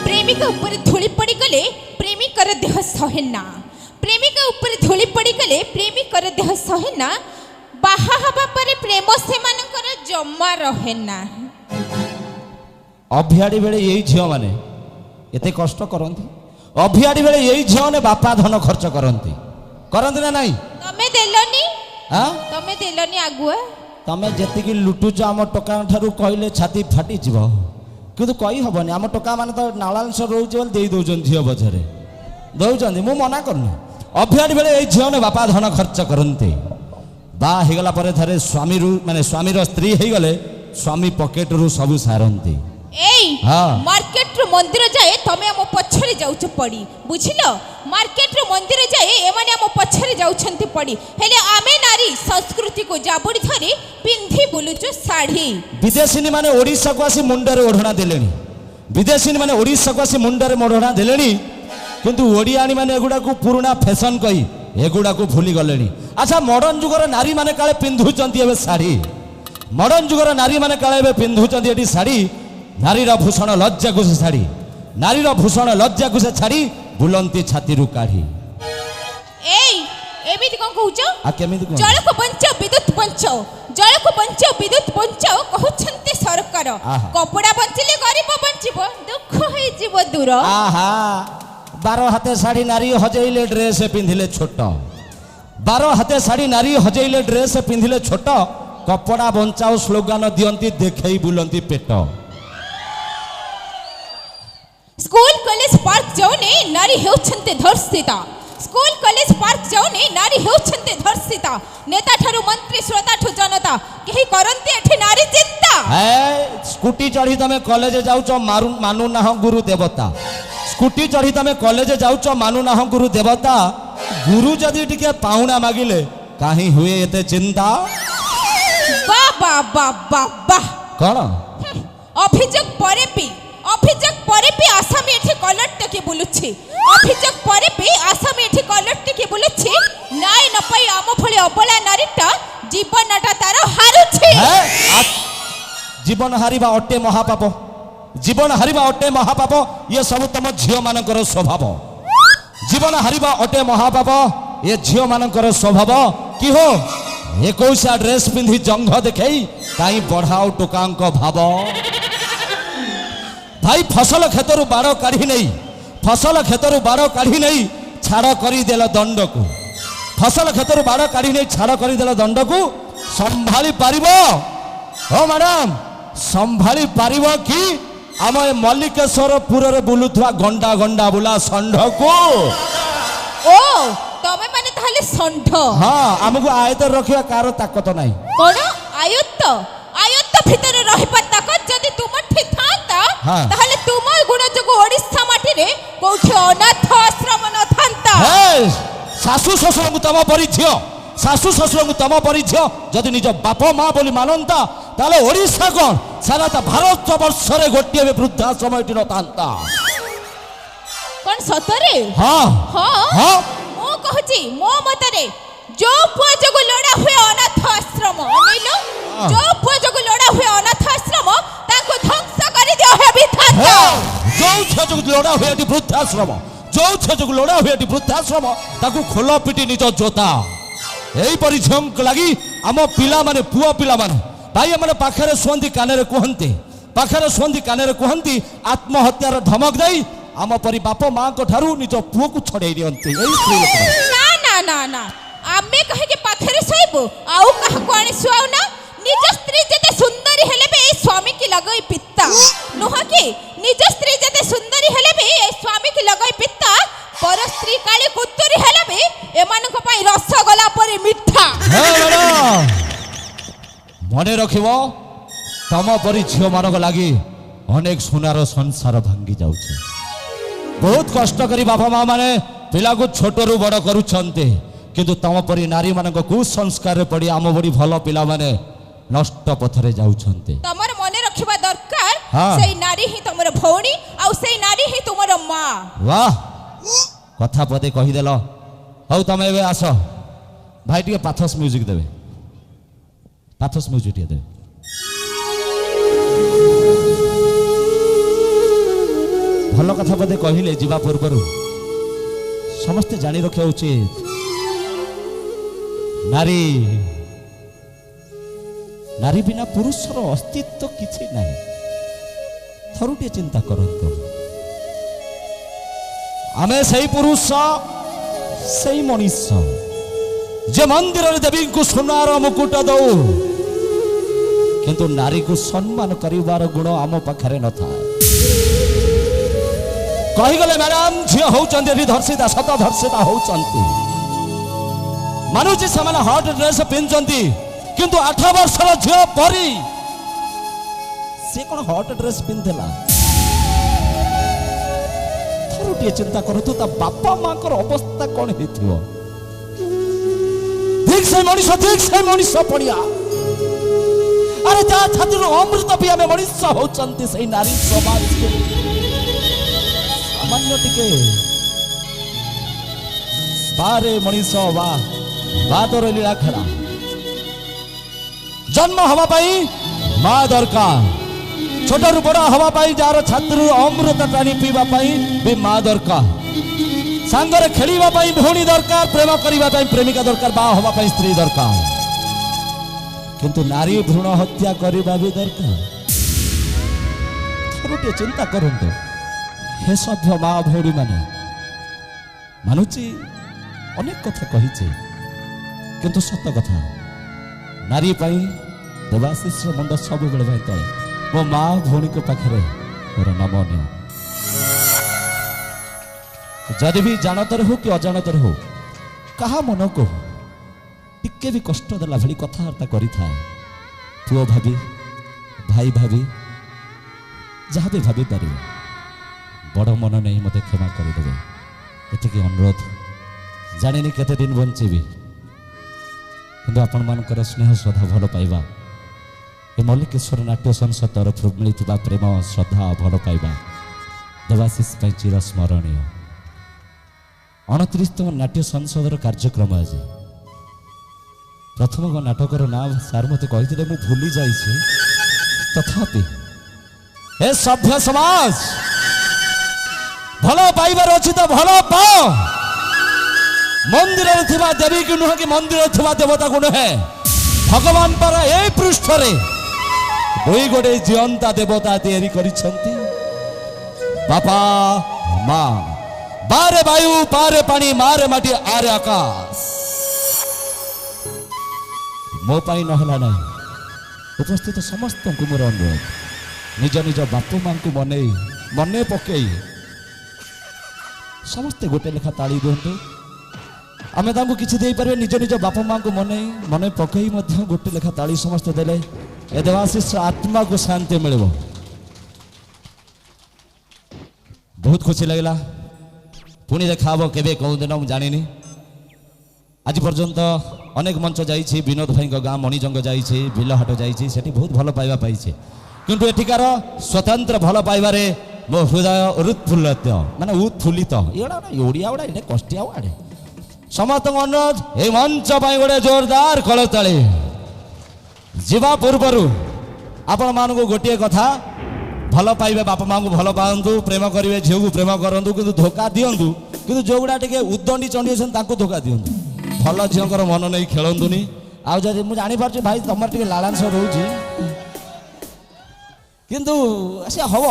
प्रेमिका ऊपर धूली पड़ी गले प्रेमिकर देह सहेना प्रेमिका ऊपर धूली पड़ी गले प्रेमिकर देह सहेना बाहा हवा पर प्रेम से मानकर जमा रहेना। अभियाड़ी बेले यही झील मैंने एते कष्ट करती अभियाड़ी बेले यही झील ने बापा धन खर्च करती ना नहीं तमे देलनी तमे देलनी आगुआ तमे जेतिकी लुटुच आम टोका ठारू कहले छाती फाटी जीव किंतु कही हबनी आम टोका माने तो नालांश रोचे बोले दे दौन झील बजारे दौरान मु मना करनी अभियाड़ी बेले यही झील ने बापा धन खर्च करती बा होगला थे स्वामी माने स्वामीर स्त्री हो गले स्वामी पकेट रु सबू सारती मार्केट रो मंदिर जाए तमे हम पछरे जाउछ पड़ी बुझिलो मार्केट रो मंदिर जाए एमाने हम पछरे जाउछंती पड़ी हेले आमे नारी संस्कृति को जाबुड़ी धरी पिंधी बुलुछु साड़ी विदेशी माने ओडिसा को आसी मुंडरे ओढणा देलेनी विदेशी माने ओडिसा को आसी मुंडरे ओढणा देलेनी किंतु ओडियानी माने एगुडा को पुराना फैशन कही एगुडा को भूली गलेनी। अच्छा मॉडर्न जुगर नारी माने काले पिंधुचंती एबे साड़ी मॉडर्न जुगर नारी माने काले एबे पिंधुचंती एटी साड़ी नारीर भूषण लज्जा को से छाड़ी नारीर भूषण लज्जा को से छाड़ी बुलंती छाती रु काढ़ी एमिति कोन कहउचो आ केमिति कोन जल को बंचाओ विद्युत बंचाओ जल को बंचाओ विद्युत बंचाओ कहउछंती सरकार कपड़ा बंचिले गरीब बंचिबो दुख होई जीव दूर आहा 12 हाथे साड़ी नारी हजेइले ड्रेस पिंधिले छोट 12 हाथे साड़ी नारी हजेइले ड्रेस पिंधिले छोट कपड़ा बंचाओ स्लोगान दियंती देखई बुलंती पेट स्कूल कॉलेज पार्क जाऊने नारी हेउछन्ते धर्षिता स्कूल कॉलेज पार्क जाऊने नारी हेउछन्ते धर्षिता नेता ठारू मंत्री श्रोता ठू जनता केही करन्ते एठी नारी चिंता स्कूटी चढ़ी तमे कॉलेज जाउचो मानु ना गुरु देवता स्कूटी चढ़ी तमे कॉलेज जाउचो मानु ना गुरु देवता गुरु जदी टिके पाहुणा मागिले काहे हुए एते चिंता बा बा बा बा बा कोन अभिजोग परे भी आसामी एठी कलर टके बुलुछि अभिजोग परे भी आसामी एठी कलर टके बुलुछि नाय न पई आम भले अबला नारीटा जीवनटा तार हारुछि जीवन हारिबा अटे महापाप जीवन हारिबा अटे महापाप ये सब तम झियो मानकर स्वभाव जीवन हारिबा अटे महापाप ये झियो मानकर स्वभाव कि हो 21 ड्रेस पिंधि जंघ देखई काई बढ़ाओ टोकांक भाव भाई फसल खेतरु बाड़ काढ़ी नहीं फसल खेतरु बाड़ काढ़ी नहीं छाड़ करदेल दंड को फसल खेतरु बाड़ काढ़ी नहीं छाड़ करदेल दंड को संभाली पारिबो ओ मैडम संभाली पारिबो कि आम मल्लिकेश्वरपुर रे बुलुथुआ गंडा गंडा बुला षंढ को ओ तमे माने ताले षंढ हां हमको आयत रखिया कार ताकत नाही कोन आयत भितर रहिबा ताकत जदी तुम ठीक थांता ताहले तुम गुण जगो ओडिसा माटी रे कोठी अनाथ आश्रम न थांता सासु ससुर को तम परि झियो सासु ससुर को तम परि झियो जदी निज बाप मां बोली मानंता ताले ओडिसा कोन सारा ता भारत वर्ष रे गोटिए वृद्धाश्रम एटी न थांता कोन सतरे हां हां मो कहची मो मतरे जो पुआ जगो लड़ा हुए अनाथ आश्रम अनिलो जो पुआ जगो लड़ा हुए अनाथ आश्रम ताको ध्वंस करि दियो हे विधाता जो जगो लड़ा हुए एटी वृद्धाश्रम जो जगो लड़ा हुए एटी वृद्धाश्रम ताको खोलो पिटी निज जोता एई परि झंक लागि आम पिला माने पुआ पिला माने भाई हमरे पाखरे सोंदी काने रे कहंती पाखरे सोंदी काने रे कहंती आत्महत्यार धमक देई आम परि बाप मां को ठारू निज पुओ को छडेई दियंती एई स्त्री लोक ना ना ना ना आमे कहे के पाखरे सोइबो आउ कहा को आनी सुआउ ना निज स्त्री जते सुंदरी हेले बे स्वामी की लगई पित्ता नुह के निज स्त्री जते सुंदरी हेले बे स्वामी की लगई पित्ता पर स्त्री काली कुत्तरी हेले बे एमान को पई रसगोला परि मिठा मने रखिबो तम परि झियो मानक लागि अनेक सोनार संसार भांगी जाउछे बहुत कष्ट करी बापा मां माने पिला को छोटरू बड़ करूछन्ते किंतु तम परि नारी मानक कुसंस्कार रे पड़ी आम बड़ी भल पिला माने नष्ट पथरे जाउछन्ते तमर मने रखिबा दरकार सेई नारी ही तमर भौणी आ सेई नारी ही तुमर मां वाह कथा पदे कहि देलो हौ तमे एबे आसो भाई टिके पाथस म्यूजिक देबे पाथस म्यूजिक टिके देबे ଭଲ କଥା ବୋଧେ କହିଲେ ଯିବା ପୂର୍ବରୁ ସମସ୍ତେ ଜାଣି ରଖିବା ଉଚିତ ନାରୀ ନାରୀ ବିନା ପୁରୁଷର ଅସ୍ତିତ୍ୱ କିଛି ନାହିଁ। ଥରୁଟିଏ ଚିନ୍ତା କରନ୍ତୁ, ଆମେ ସେଇ ପୁରୁଷ ସେଇ ମଣିଷ ଯେ ମନ୍ଦିରରେ ଦେବୀଙ୍କୁ ସୁନାର ମୁକୁଟ ଦଉ, କିନ୍ତୁ ନାରୀକୁ ସମ୍ମାନ କରିବାର ଗୁଣ ଆମ ପାଖରେ ନଥାଏ। କହିଗଲେ ମ୍ୟାଡାମ ଝିଅ ହଉଛନ୍ତି ଏଠି ଧର୍ଷିତା, ସତ ଧର୍ଷିତା ହଉଛନ୍ତି। ମାନୁଛି ସେମାନେ ହଟ୍ ଡ୍ରେସ୍ ପିନ୍ଧୁଛନ୍ତି, କିନ୍ତୁ 8 ବର୍ଷର ଝିଅ ପରି ସେ କଣ ହଟ୍ ଡ୍ରେସ୍ ପିନ୍ଧିଥିଲା? ଥରୁଟିଏ ଚିନ୍ତା କରନ୍ତୁ ତା ବାପା ମାଙ୍କର ଅବସ୍ଥା କଣ ହେଇଥିବ। ଠିକ୍ ସେ ମଣିଷ ପଡିଆ, ଆରେ ତା ଛାତିରୁ ଅମୃତ ବି ଆମେ ମଣିଷ ହଉଛନ୍ତି। ସେଇ ନାରୀ ସମାଜକୁ ସାମାନ୍ୟ ଟିକେ ବାରେ ମଣିଷ ବାଦର ଲୀଳା ଖେଳା। ଜନ୍ମ ହବା ପାଇଁ ମା ଦରକାର, ଛୋଟରୁ ବଡ଼ ହବା ପାଇଁ ଯାହାର ଛାତିରୁ ଅମୃତ ଟାଣି ପିଇବା ପାଇଁ ବି ମା ଦରକାର, ସାଙ୍ଗରେ ଖେଳିବା ପାଇଁ ଭଉଣୀ ଦରକାର, ପ୍ରେମ କରିବା ପାଇଁ ପ୍ରେମିକା ଦରକାର, ବାହା ହବା ପାଇଁ ସ୍ତ୍ରୀ ଦରକାର। କିନ୍ତୁ ନାରୀ ଭ୍ରୂଣ ହତ୍ୟା କରିବା ବି ଦରକାର। ଥରୁଟିଏ ଚିନ୍ତା କରନ୍ତୁ, ହେ ସଭ୍ୟ ମା ଭଉଣୀ ମାନେ, ମାନୁଛି ଅନେକ କଥା କହିଛି, କିନ୍ତୁ ସତ କଥା ନାରୀ ପାଇଁ ଦେବାଶିଷର ମୁଣ୍ଡ ସବୁବେଳେ ପାଇଁ ତଳେ। ମୋ ମା ଭଉଣୀଙ୍କ ପାଖରେ ମୋର ନମନୀୟ। ଯଦି ବି ଜାଣତରେ ହଉ କି ଅଜାଣତରେ ହଉ କାହା ମନକୁ ଟିକେ ବି କଷ୍ଟ ଦେଲା ଭଳି କଥାବାର୍ତ୍ତା କରିଥାଏ, ପୁଅ ଭାବି ଭାଇ ଭାବି ଯାହା ବି ଭାବି ପାରିବେ, ବଡ଼ ମନ ନେଇ ମୋତେ କ୍ଷମା କରିଦେବେ, ଏତିକି ଅନୁରୋଧ। ଜାଣିନି କେତେ ଦିନ ବଞ୍ଚିବି, କିନ୍ତୁ ଆପଣମାନଙ୍କର ସ୍ନେହ ଶ୍ରଦ୍ଧା ଭଲ ପାଇବା, ଏ ମଲ୍ଲିକେଶ୍ୱର ନାଟ୍ୟ ସଂସଦ ତରଫରୁ ମିଳିଥିବା ପ୍ରେମ ଶ୍ରଦ୍ଧା ଭଲ ପାଇବା ଦେବାଶିଷ ପାଇଁ ଚିର ସ୍ମରଣୀୟ। 29ତମ ନାଟ୍ୟ ସଂସଦର କାର୍ଯ୍ୟକ୍ରମ ଆଜି। ପ୍ରଥମ ନାଟକର ନାଁ ସାର୍ ମୋତେ କହିଥିଲେ, ମୁଁ ଭୁଲି ଯାଇଛି, ତଥାପି ଏ ସଭ୍ୟ ସମାଜ ଭଲ ପାଇବାର ଅଛି ତ ଭଲ ପାଅ। ମନ୍ଦିରରେ ଥିବା ଦେବୀକୁ ନୁହେଁ କି ମନ୍ଦିରରେ ଥିବା ଦେବତାକୁ ନୁହେଁ, ଭଗବାନ ପରା ଏଇ ପୃଷ୍ଠରେ ଦୁଇ ଗୋटे ଜିଅନ୍ତା ଦେବତା ତିଆରି କରିଛନ୍ତି। ବାପା ମା, ବାରେ ବାୟୁ ପାରେ ପାଣି, ମାରେ ମାଟି ଆରେ ଆକାଶ। ମୋ ପାଇଁ ନହେଲା ନାହିଁ, ଉପସ୍ଥିତ ସମସ୍ତଙ୍କୁ ମୋର ଅନୁରୋଧ, ନିଜ ନିଜ ବାପା ମାଙ୍କୁ ମନେ ପକେଇ ସମସ୍ତେ ଗୋଟେ ଲେଖା ତାଳି ଦିଅନ୍ତୁ। ଆମେ ତାଙ୍କୁ କିଛି ଦେଇପାରିବେ, ନିଜ ନିଜ ବାପା ମାଙ୍କୁ ମନେ ପକେଇ ମଧ୍ୟ ଗୋଟେ ଲେଖା ତାଳି ସମସ୍ତେ ଦେଲେ ଏ ଦେବାଶିଷ ଆତ୍ମାକୁ ଶାନ୍ତି ମିଳିବ। ବହୁତ ଖୁସି ଲାଗିଲା। ପୁଣି ଦେଖା ହବ କେବେ କୋଉ ଦିନ ମୁଁ ଜାଣିନି। ଆଜି ପର୍ଯ୍ୟନ୍ତ ଅନେକ ମଞ୍ଚ ଯାଇଛି, ବିନୋଦ ଭାଇଙ୍କ ଗାଁ ମଣିଜଙ୍ଗ ଯାଇଛି, ବିଲହାଟ ଯାଇଛି, ସେଠି ବହୁତ ଭଲ ପାଇବା ପାଇছে, କିନ୍ତୁ ଏଠିକାର ସ୍ୱତନ୍ତ୍ର ଭଲ ପାଇବାରେ ମୋ ହୃଦୟ ଉତ୍ଫୁଲ୍ଲିତ, ମାନେ ଉତ୍ଫୁଲ୍ଲିତ। ଏଗୁଡ଼ା ଓଡ଼ିଆ ଗୁଡ଼ା ଏଇଟା କଷ୍ଟିଆ ଆଡ଼େ। ସମସ୍ତଙ୍କ ଅନୁରୋଧ, এই ମଞ୍ଚ ପାଇଁ ଗୋଟେ ଜୋରଦାର କଳତାଳି। ଯିବା ପୂର୍ବରୁ ଆପଣମାନଙ୍କୁ ଗୋଟିଏ କଥା, ଭଲ ପାଇବେ ବାପା ମାଙ୍କୁ ଭଲ ପାଆନ୍ତୁ, ପ୍ରେମ କରିବେ ଝିଅକୁ ପ୍ରେମ କରନ୍ତୁ, କିନ୍ତୁ ଧୋକା ଦିଅନ୍ତୁ, କିନ୍ତୁ ଯେଉଁଗୁଡ଼ା ଟିକେ ଉଦଣ୍ଡି ଚଣ୍ଡୀ ଅଛନ୍ତି ତାଙ୍କୁ ଧୋକା ଦିଅନ୍ତୁ। ଭଲ ଝିଅଙ୍କର ମନ ନେଇ ଖେଳନ୍ତୁନି। ଆଉ ଯଦି ମୁଁ ଜାଣିପାରୁଛି ଭାଇ ତମର ଟିକେ ଲାଳାଂଶ ରହୁଛି, କିନ୍ତୁ ସେ ହବ।